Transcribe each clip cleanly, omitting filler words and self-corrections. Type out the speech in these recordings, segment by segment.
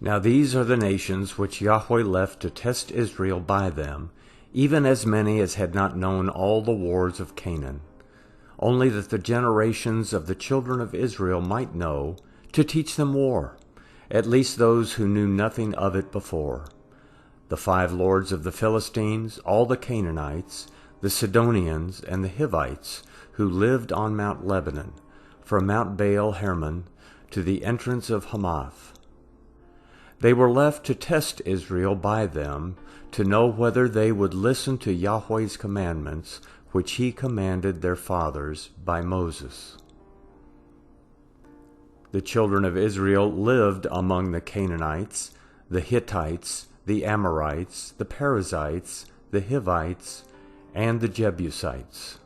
Now these are the nations which Yahweh left to test Israel by them, even as many as had not known all the wars of Canaan, only that the generations of the children of Israel might know, to teach them war, at least those who knew nothing of it before: the 5 lords of the Philistines, all the Canaanites, the Sidonians, and the Hivites, who lived on Mount Lebanon, from Mount Baal Hermon to the entrance of Hamath. They were left to test Israel by them, to know whether they would listen to Yahweh's commandments, which he commanded their fathers by Moses. The children of Israel lived among the Canaanites, the Hittites, the Amorites, the Perizzites, the Hivites, and the Jebusites.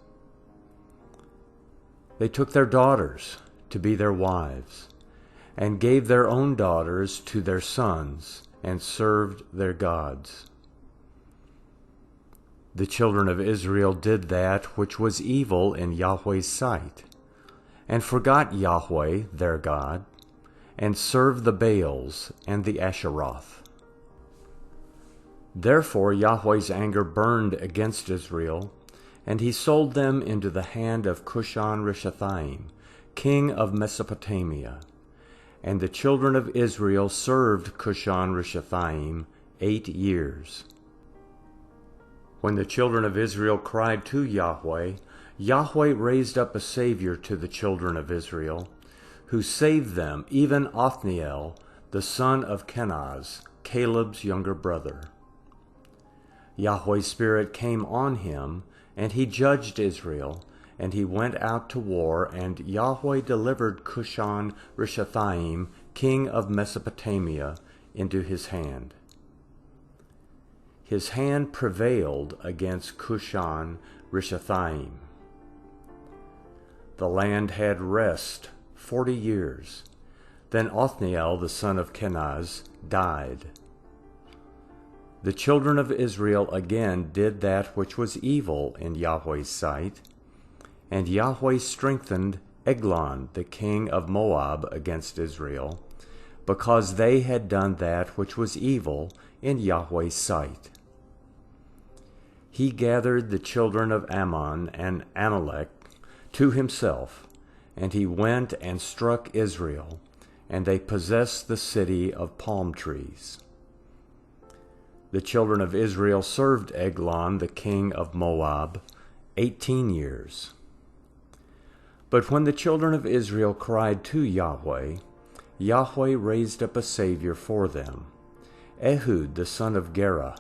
They took their daughters to be their wives, and gave their own daughters to their sons, and served their gods. The children of Israel did that which was evil in Yahweh's sight, and forgot Yahweh their God, and served the Baals and the Asheroth. Therefore Yahweh's anger burned against Israel, and he sold them into the hand of Cushan-Rishathaim, king of Mesopotamia. And the children of Israel served Cushan-Rishathaim 8 years. When the children of Israel cried to Yahweh, Yahweh raised up a Savior to the children of Israel, who saved them, even Othniel, the son of Kenaz, Caleb's younger brother. Yahweh's Spirit came on him, and he judged Israel, and he went out to war, and Yahweh delivered Cushan-Rishathaim, king of Mesopotamia, into his hand. His hand prevailed against Cushan-Rishathaim. The land had rest 40 years. Then Othniel, the son of Kenaz, died. The children of Israel again did that which was evil in Yahweh's sight, and Yahweh strengthened Eglon, the king of Moab, against Israel, because they had done that which was evil in Yahweh's sight. He gathered the children of Ammon and Amalek to himself, and he went and struck Israel, and they possessed the city of palm trees. The children of Israel served Eglon, the king of Moab, 18 years. But when the children of Israel cried to Yahweh, Yahweh raised up a Savior for them, Ehud the son of Gera,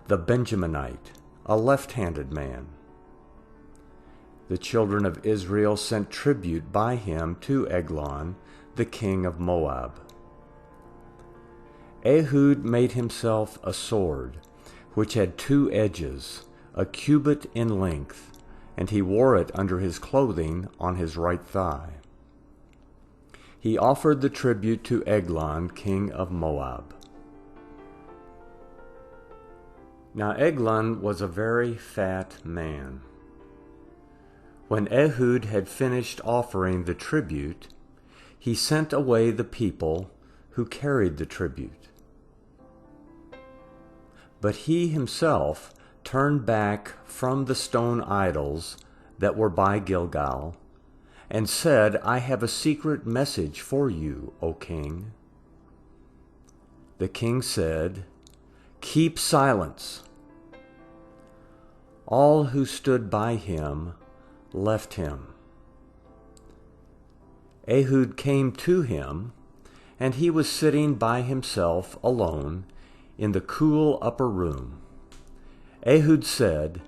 the Benjaminite, a left-handed man. The children of Israel sent tribute by him to Eglon, the king of Moab. Ehud made himself a sword, which had 2 edges, a cubit in length, and he wore it under his clothing on his right thigh. He offered the tribute to Eglon, king of Moab. Now Eglon was a very fat man. When Ehud had finished offering the tribute, he sent away the people who carried the tribute. But he himself turned back from the stone idols that were by Gilgal, and said, I have a secret message for you, O king. The king said, Keep silence. All who stood by him left him. Ehud came to him, and he was sitting by himself alone in the cool upper room. Ehud said,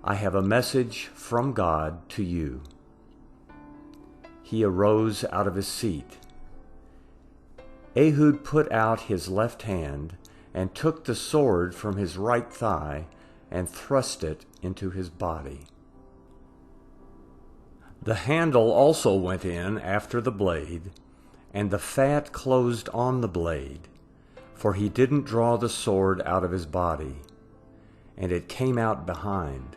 I have a message from God to you. He arose out of his seat. Ehud put out his left hand and took the sword from his right thigh and thrust it into his body. The handle also went in after the blade, and the fat closed on the blade, for he didn't draw the sword out of his body, and it came out behind.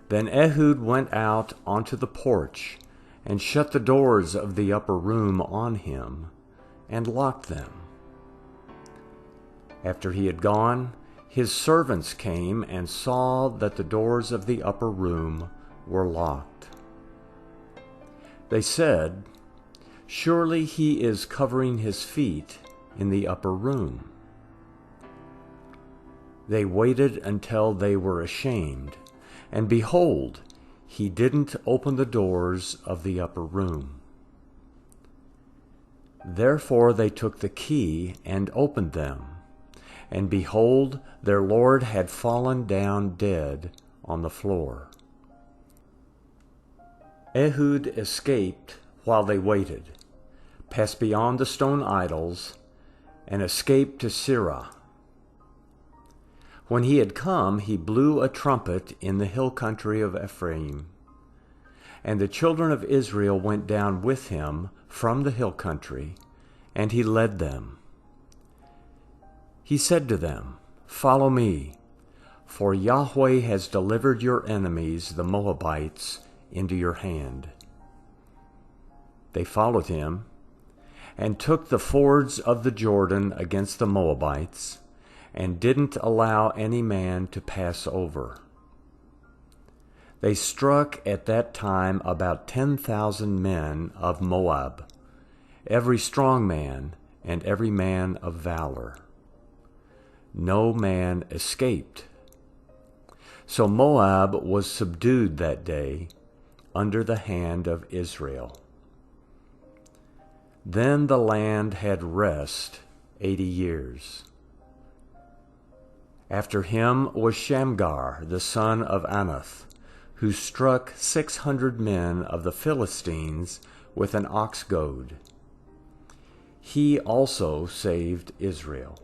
Then Ehud went out onto the porch and shut the doors of the upper room on him and locked them. After he had gone, his servants came and saw that the doors of the upper room were locked. They said, "Surely he is covering his feet in the upper room." They waited until they were ashamed, and behold, he didn't open the doors of the upper room. Therefore they took the key and opened them, and behold, their Lord had fallen down dead on the floor. Ehud escaped while they waited, passed beyond the stone idols, and escaped to Seirah. When he had come, he blew a trumpet in the hill country of Ephraim, and the children of Israel went down with him from the hill country, and he led them. He said to them, "Follow me, for Yahweh has delivered your enemies, the Moabites, into your hand." They followed him, and took the fords of the Jordan against the Moabites, and didn't allow any man to pass over. They struck at that time about 10,000 men of Moab, every strong man and every man of valor. No man escaped. So Moab was subdued that day under the hand of Israel. Then the land had rest 80 years. After him was Shamgar, the son of Anath, who struck 600 men of the Philistines with an ox goad. He also saved Israel.